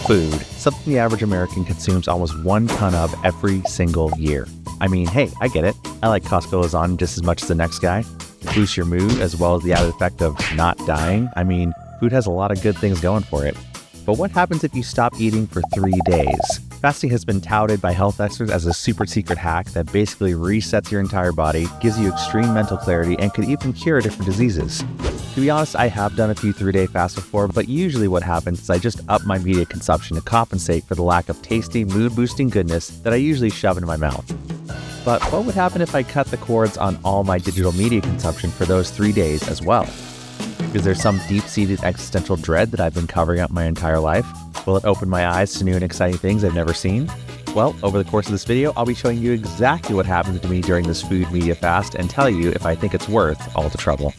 food, something the average American consumes almost 1 ton of every single year. I mean, hey, I get it. I like Costco lasagna just as much as the next guy. It boosts your mood as well as the added effect of not dying. I mean, food has a lot of good things going for it. But what happens if you stop eating for 3 days? Fasting has been touted by health experts as a super secret hack that basically resets your entire body, gives you extreme mental clarity, and could even cure different diseases. To be honest, I have done a few 3-day fasts before, but usually what happens is I just up my media consumption to compensate for the lack of tasty, mood-boosting goodness that I usually shove into my mouth. But what would happen if I cut the cords on all my digital media consumption for those 3 days as well? Is there some deep-seated existential dread that I've been covering up my entire life? Will it open my eyes to new and exciting things I've never seen? Well, over the course of this video, I'll be showing you exactly what happens to me during this food media fast and tell you if I think it's worth all the trouble.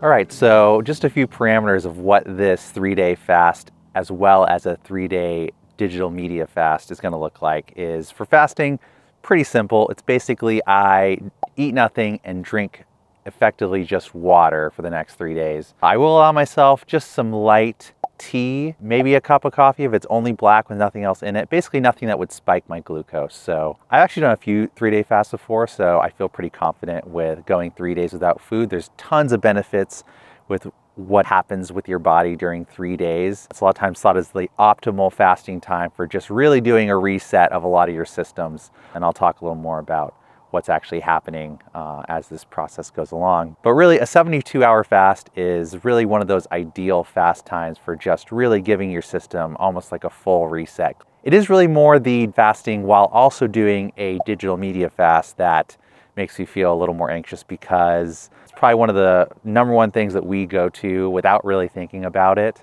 All right, so just a few parameters of what this 3-day fast as well as a 3-day digital media fast is going to look like is for fasting, pretty simple. It's basically I eat nothing and drink effectively just water for the next 3 days. I will allow myself just some light tea, maybe a cup of coffee if it's only black with nothing else in it. Basically nothing that would spike my glucose. So I've actually done a few 3-day fasts before, so I feel pretty confident with going 3 days without food. There's tons of benefits with what happens with your body during 3 days. It's a lot of times thought as the optimal fasting time for just really doing a reset of a lot of your systems. And I'll talk a little more about what's actually happening as this process goes along. But really a 72-hour fast is really one of those ideal fast times for just really giving your system almost like a full reset. It is really more the fasting while also doing a digital media fast that makes me feel a little more anxious, because it's probably one of the #1 things that we go to without really thinking about it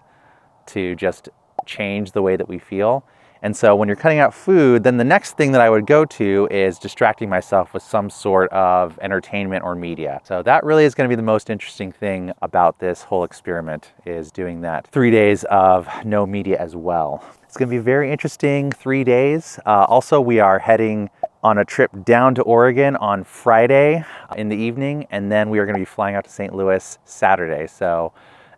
to just change the way that we feel. And so when you're cutting out food, then the next thing that I would go to is distracting myself with some sort of entertainment or media. So that really is going to be the most interesting thing about this whole experiment, is doing that 3 days of no media as well. It's going to be a very interesting 3 days. Also, we are heading on a trip down to Oregon on Friday in the evening, and then we are going to be flying out to St. Louis Saturday. So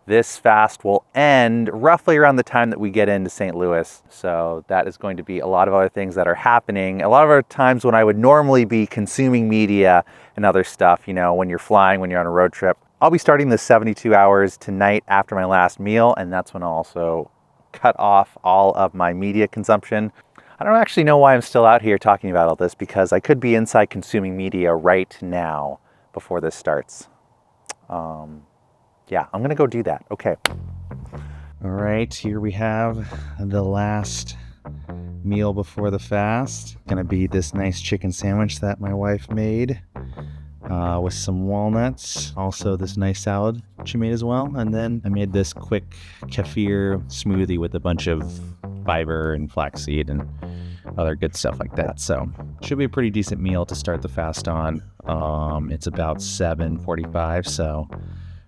this fast will end roughly around the time that we get into St. Louis. So that is going to be a lot of other things that are happening. A lot of other times when I would normally be consuming media and other stuff, you know, when you're flying, when you're on a road trip. I'll be starting the 72 hours tonight after my last meal, and that's when I'll also cut off all of my media consumption. I don't actually know why I'm still out here talking about all this, because I could be inside consuming media right now before this starts. Yeah, I'm gonna go do that. Okay. All right, here we have the last meal before the fast. Gonna be this nice chicken sandwich that my wife made with some walnuts. Also this nice salad she made as well. And then I made this quick kefir smoothie with a bunch of fiber and flaxseed and other good stuff like that. So should be a pretty decent meal to start the fast on. It's about 7:45, so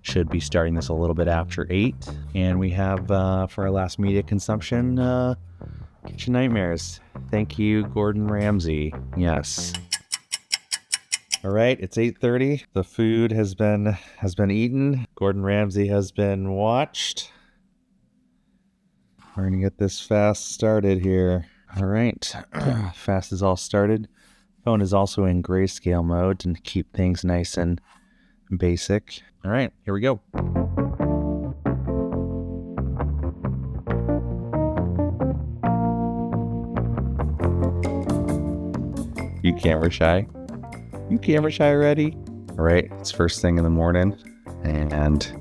should be starting this a little bit after 8. And we have, for our last media consumption, Kitchen Nightmares. Thank you, Gordon Ramsay. Yes. All right, it's 8:30. The food has been eaten. Gordon Ramsay has been watched. We're gonna get this fast started here. All right, fast is all started. Phone is also in grayscale mode to keep things nice and basic. All right, here we go. You camera shy? You camera shy already? All right, it's first thing in the morning and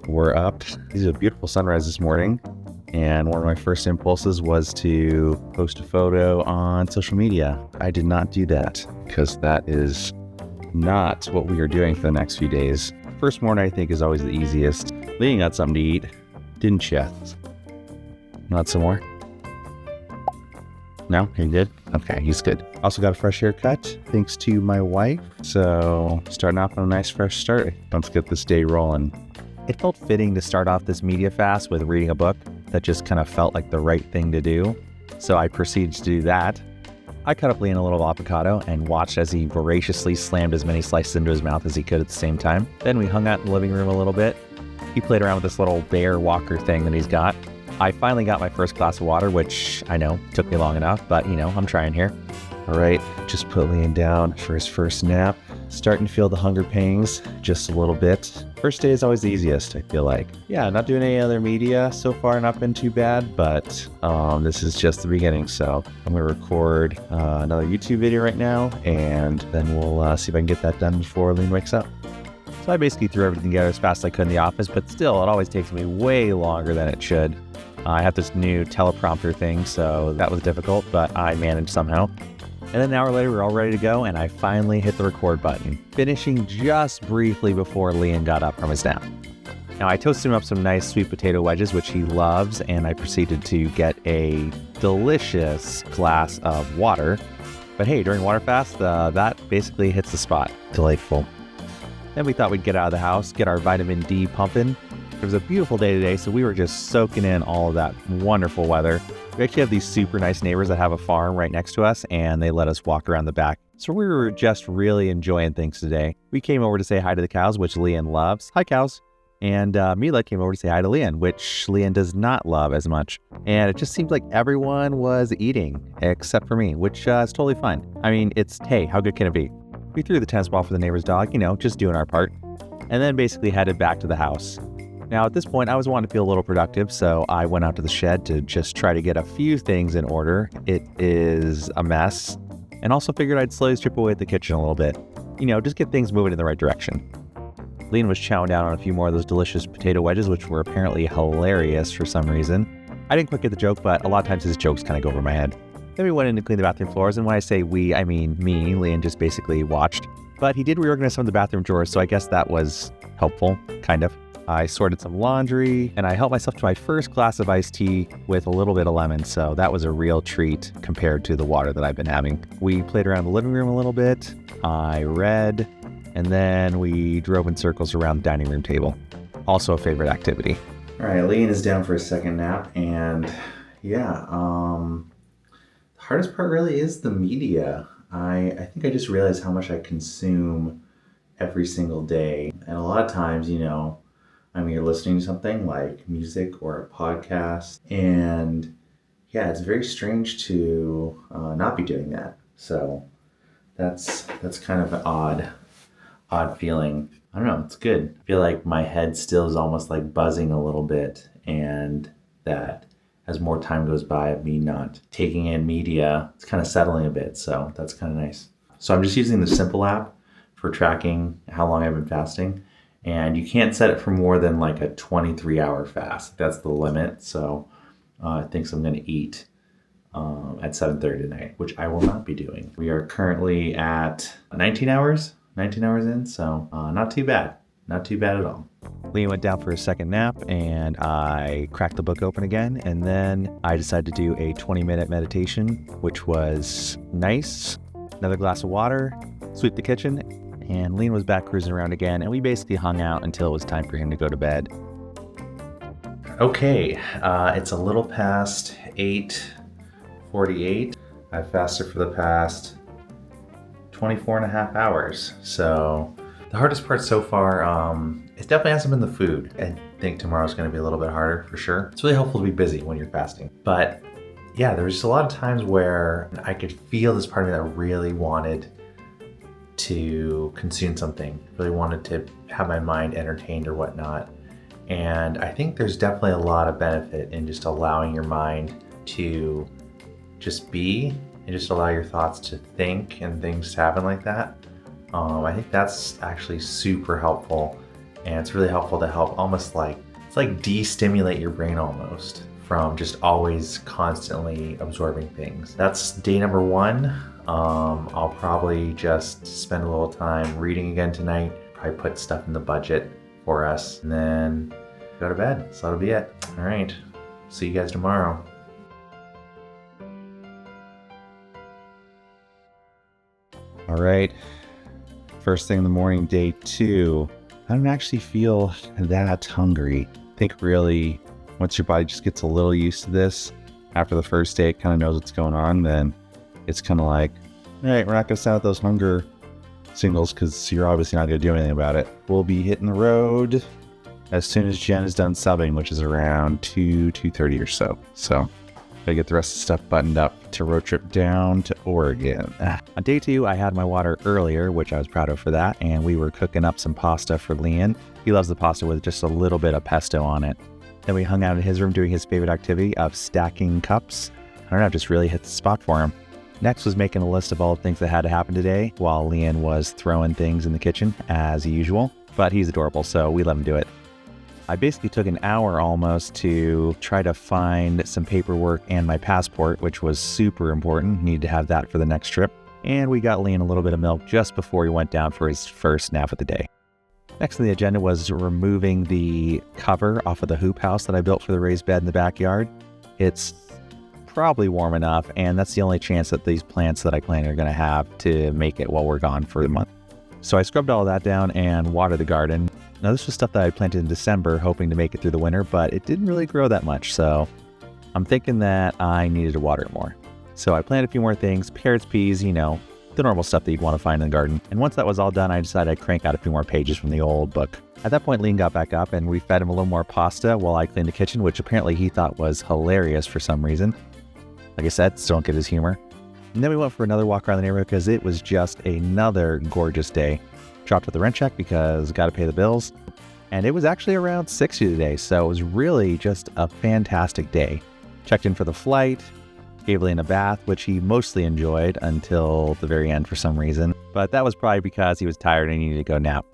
we're up. This is a beautiful sunrise this morning. And one of my first impulses was to post a photo on social media. I did not do that because that is not what we are doing for the next few days. First morning, I think, is always the easiest. Leading got something to eat, didn't you? Not some more? No, he did? Okay, he's good. Also got a fresh haircut, thanks to my wife. So starting off on a nice fresh start. Let's get this day rolling. It felt fitting to start off this media fast with reading a book. That just kind of felt like the right thing to do. So I proceeded to do that. I cut up Liam a little avocado and watched as he voraciously slammed as many slices into his mouth as he could at the same time. Then we hung out in the living room a little bit. He played around with this little bear walker thing that he's got. I finally got my first glass of water, which I know took me long enough, but I'm trying here. All right, just put Liam down for his first nap. Starting to feel the hunger pangs just a little bit. First day is always the easiest, I feel like. Yeah, not doing any other media so far, not been too bad, but this is just the beginning. So I'm gonna record another YouTube video right now, and then we'll see if I can get that done before Liam wakes up. So I basically threw everything together as fast as I could in the office, but still, it always takes me way longer than it should. I have this new teleprompter thing, so that was difficult, but I managed somehow. And then an hour later, we're all ready to go, and I finally hit the record button, finishing just briefly before Liam got up from his nap. Now, I toasted him up some nice sweet potato wedges, which he loves, and I proceeded to get a delicious glass of water. But hey, during water fast, that basically hits the spot. Delightful. Then we thought we'd get out of the house, get our vitamin D pumping. It was a beautiful day today, so we were just soaking in all of that wonderful weather. We actually have these super nice neighbors that have a farm right next to us, and they let us walk around the back. So we were just really enjoying things today. We came over to say hi to the cows, which Leanne loves. Hi, cows. And Mila came over to say hi to Leanne, which Leanne does not love as much. And it just seems like everyone was eating, except for me, which is totally fine. I mean, hey, how good can it be? We threw the tennis ball for the neighbor's dog, just doing our part. And then basically headed back to the house. Now, at this point, I was wanting to feel a little productive, so I went out to the shed to just try to get a few things in order. It is a mess, and also figured I'd slowly strip away at the kitchen a little bit. Just get things moving in the right direction. Liam was chowing down on a few more of those delicious potato wedges, which were apparently hilarious for some reason. I didn't quite get the joke, but a lot of times his jokes kind of go over my head. Then we went in to clean the bathroom floors, and when I say we, I mean me. Liam just basically watched. But he did reorganize some of the bathroom drawers, so I guess that was helpful, kind of. I sorted some laundry, and I helped myself to my first glass of iced tea with a little bit of lemon, so that was a real treat compared to the water that I've been having. We played around the living room a little bit, I read, and then we drove in circles around the dining room table. Also a favorite activity. All right, Leanne is down for a second nap, and yeah, the hardest part really is the media. I think I just realized how much I consume every single day, and a lot of times, you're listening to something like music or a podcast, and yeah, it's very strange to not be doing that. So that's kind of an odd feeling. I don't know, it's good. I feel like my head still is almost like buzzing a little bit, and that as more time goes by of me not taking in media, it's kind of settling a bit, so that's kind of nice. So I'm just using the Simple app for tracking how long I've been fasting. And you can't set it for more than like a 23-hour fast. That's the limit. So I think I'm going to eat at 7:30 tonight, which I will not be doing. We are currently at 19 hours in. So not too bad. Not too bad at all. Liam went down for a second nap, and I cracked the book open again. And then I decided to do a 20-minute meditation, which was nice. Another glass of water, sweep the kitchen, and Liam was back cruising around again, and we basically hung out until it was time for him to go to bed. Okay, it's a little past 8:48. I've fasted for the past 24 and a half hours. So the hardest part so far, it definitely hasn't been the food. I think tomorrow's gonna be a little bit harder for sure. It's really helpful to be busy when you're fasting. But yeah, there was just a lot of times where I could feel this part of me that really wanted to consume something, really wanted to have my mind entertained or whatnot. And I think there's definitely a lot of benefit in just allowing your mind to just be and just allow your thoughts to think and things to happen like that. I think that's actually super helpful, and it's really helpful to help almost like, it's like de-stimulate your brain almost from just always constantly absorbing things. That's day number 1. I'll probably just spend a little time reading again tonight, probably put stuff in the budget for us, and then go to bed. So that'll be it. All right, see you guys tomorrow. All right, first thing in the morning, day 2. I don't actually feel that hungry. I think really, once your body just gets a little used to this, after the first day, it kind of knows what's going on, then it's kind of like, all right, we're not going to sound out those hunger signals because you're obviously not going to do anything about it. We'll be hitting the road as soon as Jen is done subbing, which is around 2:30 or so. So gotta get the rest of the stuff buttoned up to road trip down to Oregon. On day 2, I had my water earlier, which I was proud of for that, and we were cooking up some pasta for Liam. He loves the pasta with just a little bit of pesto on it. Then we hung out in his room doing his favorite activity of stacking cups. I don't know, just really hit the spot for him. Next was making a list of all the things that had to happen today while Liam was throwing things in the kitchen as usual, but he's adorable, so we let him do it. I basically took an hour almost to try to find some paperwork and my passport, which was super important. Needed to have that for the next trip. And we got Liam a little bit of milk just before he went down for his first nap of the day. Next on the agenda was removing the cover off of the hoop house that I built for the raised bed in the backyard. It's probably warm enough, and that's the only chance that these plants that I planted are going to have to make it while we're gone for the month. So I scrubbed all that down and watered the garden. Now this was stuff that I planted in December, hoping to make it through the winter, but it didn't really grow that much, so I'm thinking that I needed to water it more. So I planted a few more things, carrots, peas, the normal stuff that you'd want to find in the garden. And once that was all done, I decided I'd crank out a few more pages from the old book. At that point, Liam got back up and we fed him a little more pasta while I cleaned the kitchen, which apparently he thought was hilarious for some reason. Like I said, still don't get his humor. And then we went for another walk around the neighborhood because it was just another gorgeous day. Dropped with the rent check because got to pay the bills. And it was actually around 60 today, so it was really just a fantastic day. Checked in for the flight, gave Liam a bath, which he mostly enjoyed until the very end for some reason. But that was probably because he was tired and he needed to go nap.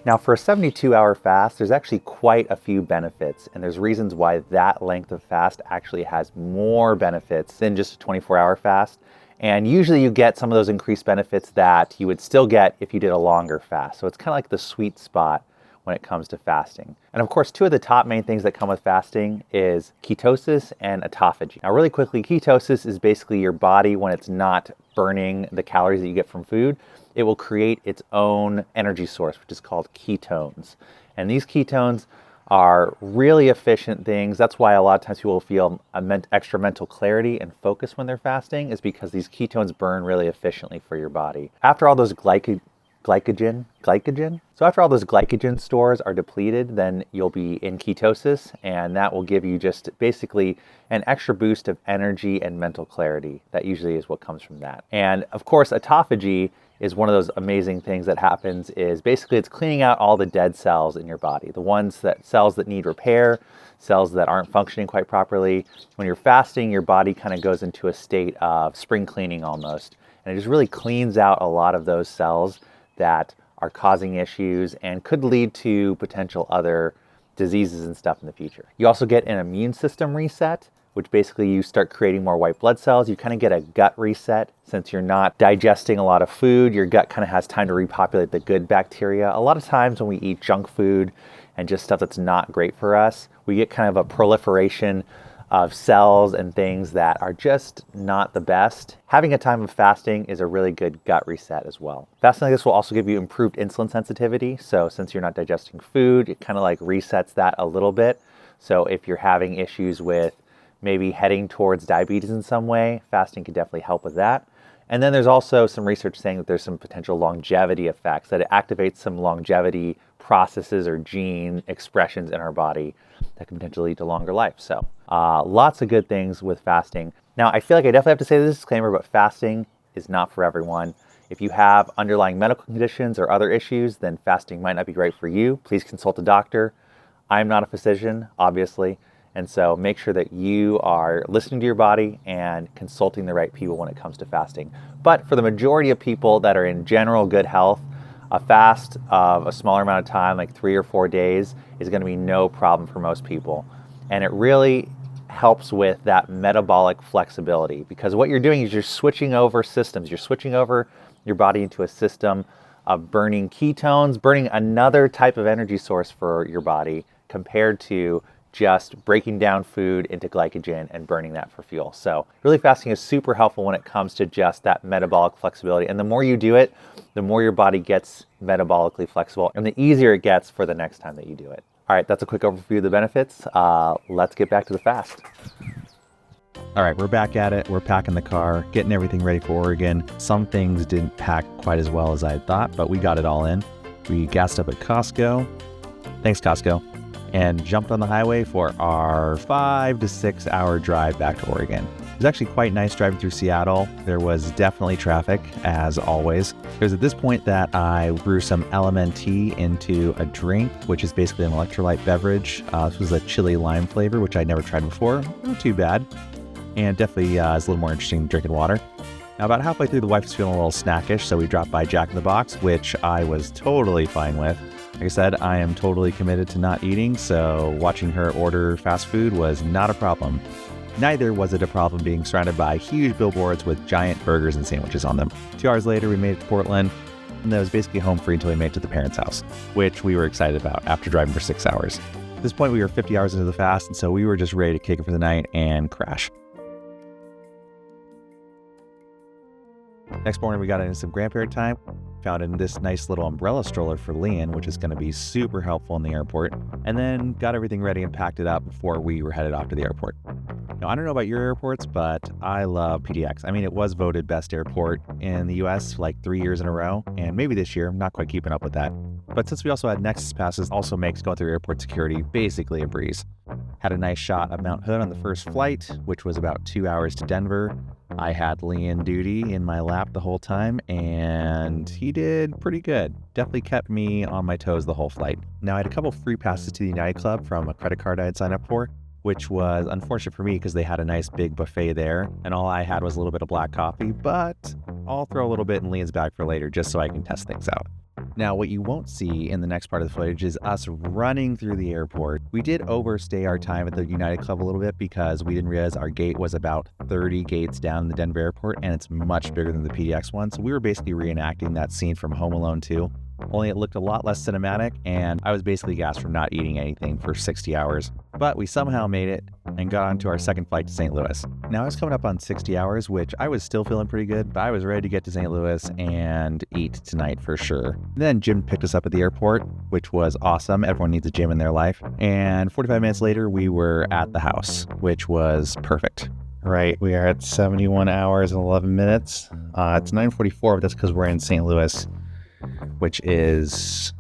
Now for a 72-hour fast, there's actually quite a few benefits, and there's reasons why that length of fast actually has more benefits than just a 24-hour fast. And usually you get some of those increased benefits that you would still get if you did a longer fast. So it's kind of like the sweet spot when it comes to fasting. And of course, 2 of the top main things that come with fasting is ketosis and autophagy. Now really quickly, ketosis is basically your body when it's not burning the calories that you get from food, it will create its own energy source, which is called ketones. And these ketones are really efficient things. That's why a lot of times people feel extra mental clarity and focus when they're fasting, is because these ketones burn really efficiently for your body. After all those glycogen? So after all those glycogen stores are depleted, then you'll be in ketosis, and that will give you just basically an extra boost of energy and mental clarity. That usually is what comes from that. And of course, autophagy is one of those amazing things that happens. Is basically it's cleaning out all the dead cells in your body, cells that need repair, cells that aren't functioning quite properly. When you're fasting, your body kind of goes into a state of spring cleaning almost, and it just really cleans out a lot of those cells that are causing issues and could lead to potential other diseases and stuff in the future. You also get an immune system reset, which basically you start creating more white blood cells. You kind of get a gut reset. Since you're not digesting a lot of food, your gut kind of has time to repopulate the good bacteria. A lot of times when we eat junk food and just stuff that's not great for us, we get kind of a proliferation of cells and things that are just not the best. Having a time of fasting is a really good gut reset as well. Fasting like this will also give you improved insulin sensitivity. So since you're not digesting food, it kind of like resets that a little bit. So if you're having issues with maybe heading towards diabetes in some way, fasting could definitely help with that. And then there's also some research saying that there's some potential longevity effects, that it activates some longevity processes or gene expressions in our body that can potentially lead to longer life. So lots of good things with fasting. Now, I feel like I definitely have to say this disclaimer, but fasting is not for everyone. If you have underlying medical conditions or other issues, then fasting might not be great for you. Please consult a doctor. I'm not a physician, obviously. And so make sure that you are listening to your body and consulting the right people when it comes to fasting. But for the majority of people that are in general good health, a fast of a smaller amount of time, like 3 or 4 days, is going to be no problem for most people. And it really helps with that metabolic flexibility, because what you're doing is you're switching over systems. You're switching over your body into a system of burning ketones, burning another type of energy source for your body compared to just breaking down food into glycogen and burning that for fuel. So really fasting is super helpful when it comes to just that metabolic flexibility. And the more you do it, the more your body gets metabolically flexible and the easier it gets for the next time that you do it. All right, that's a quick overview of the benefits. Let's get back to the fast. All right, we're back at it. We're packing the car, getting everything ready for Oregon. Some things didn't pack quite as well as I had thought, but we got it all in. We gassed up at Costco, Thanks, Costco. And jumped on the highway for our 5 to 6 hour drive back to Oregon. It was actually quite nice driving through Seattle. There was definitely traffic, as always. It was at this point that I brew some LMNT into a drink, which is basically an electrolyte beverage. This was a chili lime flavor, which I'd never tried before. Not too bad. And definitely is a little more interesting than drinking water. Now, about halfway through, the wife was feeling a little snackish, so we dropped by Jack in the Box, which I was totally fine with. Like I said, I am totally committed to not eating, so watching her order fast food was not a problem. Neither was it a problem being surrounded by huge billboards with giant burgers and sandwiches on them. 2 hours later, we made it to Portland, and that was basically home free until we made it to the parents' house, which we were excited about after driving for 6 hours. At this point, we were 50 hours into the fast, and so we were just ready to kick it for the night and crash. Next morning, we got into some grandparent time. Found in this nice little umbrella stroller for Leanne, which is going to be super helpful in the airport, and then got everything ready and packed it up before we were headed off to the airport. Now, I don't know about your airports, but I love PDX. I mean, it was voted best airport in the US like 3 years in a row, and maybe this year. I'm not quite keeping up with that. But since we also had Nexus passes, also makes going through airport security basically a breeze. Had a nice shot of Mount Hood on the first flight, which was about 2 hours to Denver. I had Leanne duty in my lap the whole time, and he did pretty good. Definitely kept me on my toes the whole flight. Now, I had a couple free passes to the United Club from a credit card I had signed up for, which was unfortunate for me because they had a nice big buffet there, and all I had was a little bit of black coffee, but I'll throw a little bit in Leanne's bag for later just so I can test things out. Now, what you won't see in the next part of the footage is us running through the airport. We did overstay our time at the United Club a little bit because we didn't realize our gate was about 30 gates down in the Denver airport, and it's much bigger than the PDX one. So we were basically reenacting that scene from Home Alone 2. Only it looked a lot less cinematic, and I was basically gassed from not eating anything for 60 hours. But we somehow made it and got onto our second flight to St. Louis. Now, I was coming up on 60 hours, which I was still feeling pretty good, but I was ready to get to St. Louis and eat tonight for sure. Then Jim picked us up at the airport, which was awesome. Everyone needs a gym in their life. And 45 minutes later, we were at the house, which was perfect. Right, we are at 71 hours and 11 minutes. It's 9:44, but that's because we're in St. Louis, which is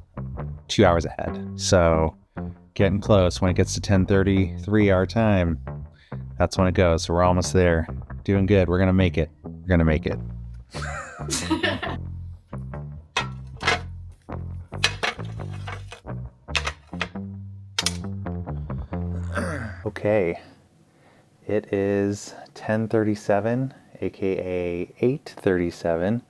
2 hours ahead. So getting close. When it gets to 10:33 our time, that's when it goes. So we're almost there. Doing good. We're going to make it. We're going to make it. Okay. It is 10:37, aka 8:37.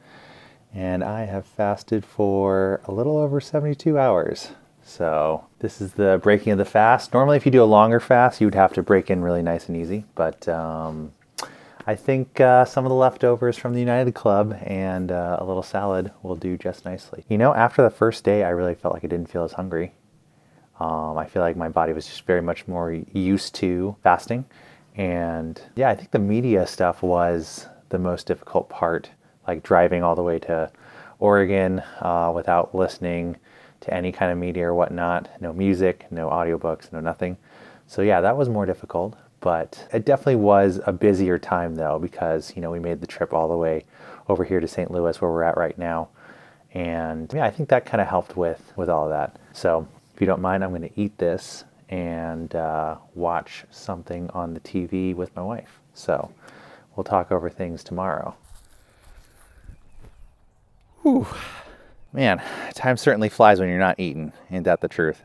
And I have fasted for a little over 72 hours. So this is the breaking of the fast. Normally, if you do a longer fast, you would have to break in really nice and easy. But I think some of the leftovers from the United Club and a little salad will do just nicely. You know, after the first day, I really felt like I didn't feel as hungry. I feel like my body was just very much more used to fasting. And yeah, I think the media stuff was the most difficult part. Like driving all the way to Oregon without listening to any kind of media or whatnot. No music, no audiobooks, no nothing. So yeah, that was more difficult. But it definitely was a busier time though, because we made the trip all the way over here to St. Louis where we're at right now. And yeah, I think that kind of helped with all of that. So if you don't mind, I'm going to eat this and watch something on the TV with my wife. So we'll talk over things tomorrow. Whew. Man, time certainly flies when you're not eating. Ain't that the truth?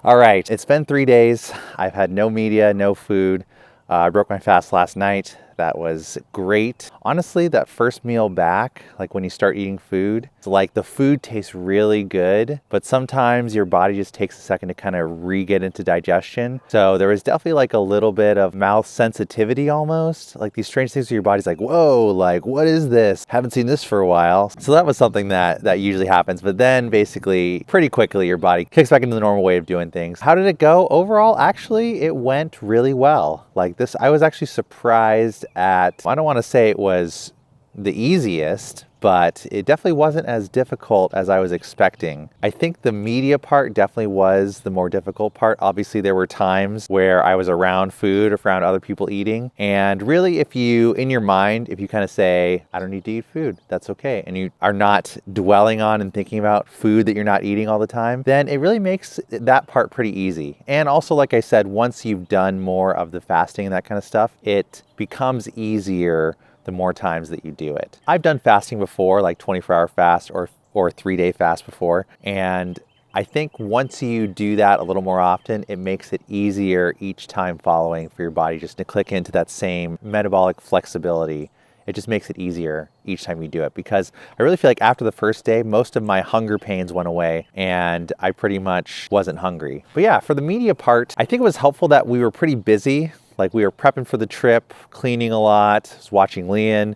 All right, it's been 3 days. I've had no media, no food. I broke my fast last night. That was great. Honestly, that first meal back, like when you start eating food, it's like the food tastes really good, but sometimes your body just takes a second to kind of re-get into digestion. So there was definitely like a little bit of mouth sensitivity almost, like these strange things where your body's like, whoa, like what is this? Haven't seen this for a while. So that was something that usually happens, but then basically pretty quickly your body kicks back into the normal way of doing things. How did it go? Overall, actually, it went really well. Like this, I was actually surprised at, I don't want to say it was the easiest, but it definitely wasn't as difficult as I was expecting. I think the media part definitely was the more difficult part. Obviously, there were times where I was around food or around other people eating. And really, if you, in your mind, if you kind of say, I don't need to eat food, that's okay, and you are not dwelling on and thinking about food that you're not eating all the time, then it really makes that part pretty easy. And also, like I said, once you've done more of the fasting and that kind of stuff, it becomes easier the more times that you do it. I've done fasting before, like 24-hour fast or 3-day fast before, and I think once you do that a little more often, it makes it easier each time following for your body just to click into that same metabolic flexibility. It just makes it easier each time you do it, because I really feel like after the first day, most of my hunger pains went away and I pretty much wasn't hungry. But yeah, for the media part, I think it was helpful that we were pretty busy. Like, we were prepping for the trip, cleaning a lot, was watching Leon,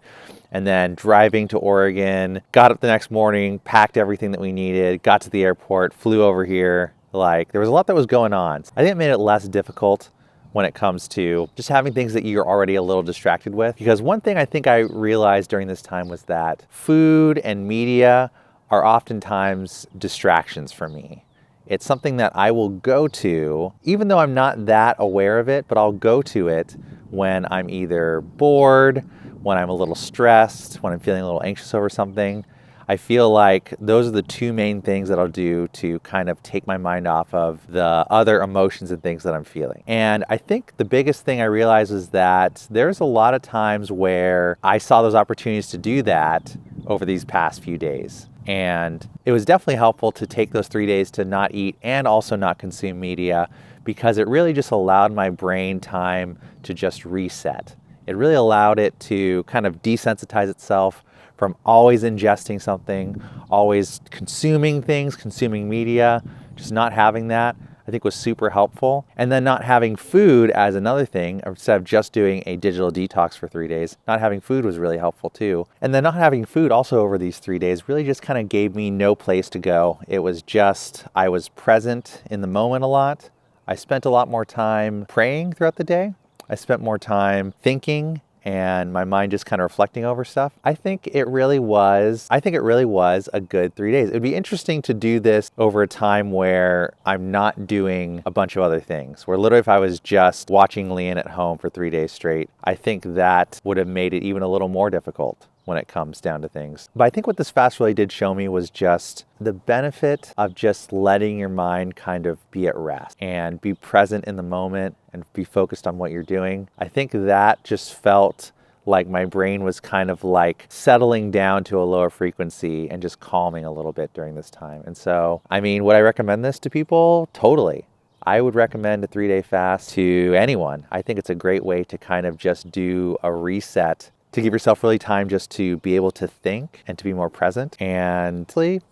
and then driving to Oregon, got up the next morning, packed everything that we needed, got to the airport, flew over here. Like, there was a lot that was going on. I think it made it less difficult when it comes to just having things that you're already a little distracted with. Because one thing I think I realized during this time was that food and media are oftentimes distractions for me. It's something that I will go to, even though I'm not that aware of it, but I'll go to it when I'm either bored, when I'm a little stressed, when I'm feeling a little anxious over something. I feel like those are the two main things that I'll do to kind of take my mind off of the other emotions and things that I'm feeling. And I think the biggest thing I realized is that there's a lot of times where I saw those opportunities to do that over these past few days. And it was definitely helpful to take those 3 days to not eat and also not consume media, because it really just allowed my brain time to just reset. It really allowed it to kind of desensitize itself from always ingesting something, always consuming things, consuming media. Just not having that, I think, was super helpful. And then not having food as another thing, instead of just doing a digital detox for 3 days, not having food was really helpful too. And then not having food also over these 3 days really just kind of gave me no place to go. It was just, I was present in the moment a lot. I spent a lot more time praying throughout the day. I spent more time thinking and my mind just kind of reflecting over stuff. I think it really was a good 3 days. It'd be interesting to do this over a time where I'm not doing a bunch of other things, where literally if I was just watching Leon at home for 3 days straight, I think that would have made it even a little more difficult when it comes down to things. But I think what this fast really did show me was just the benefit of just letting your mind kind of be at rest and be present in the moment and be focused on what you're doing. I think that just felt like my brain was kind of like settling down to a lower frequency and just calming a little bit during this time. And so, I mean, would I recommend this to people? Totally. I would recommend a 3-day fast to anyone. I think it's a great way to kind of just do a reset, to give yourself really time just to be able to think and to be more present. And it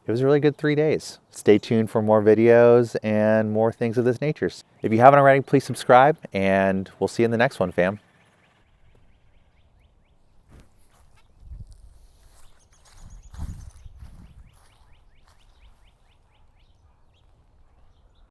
was a really good 3 days. Stay tuned for more videos and more things of this nature. If you haven't already, please subscribe, and we'll see you in the next one, fam.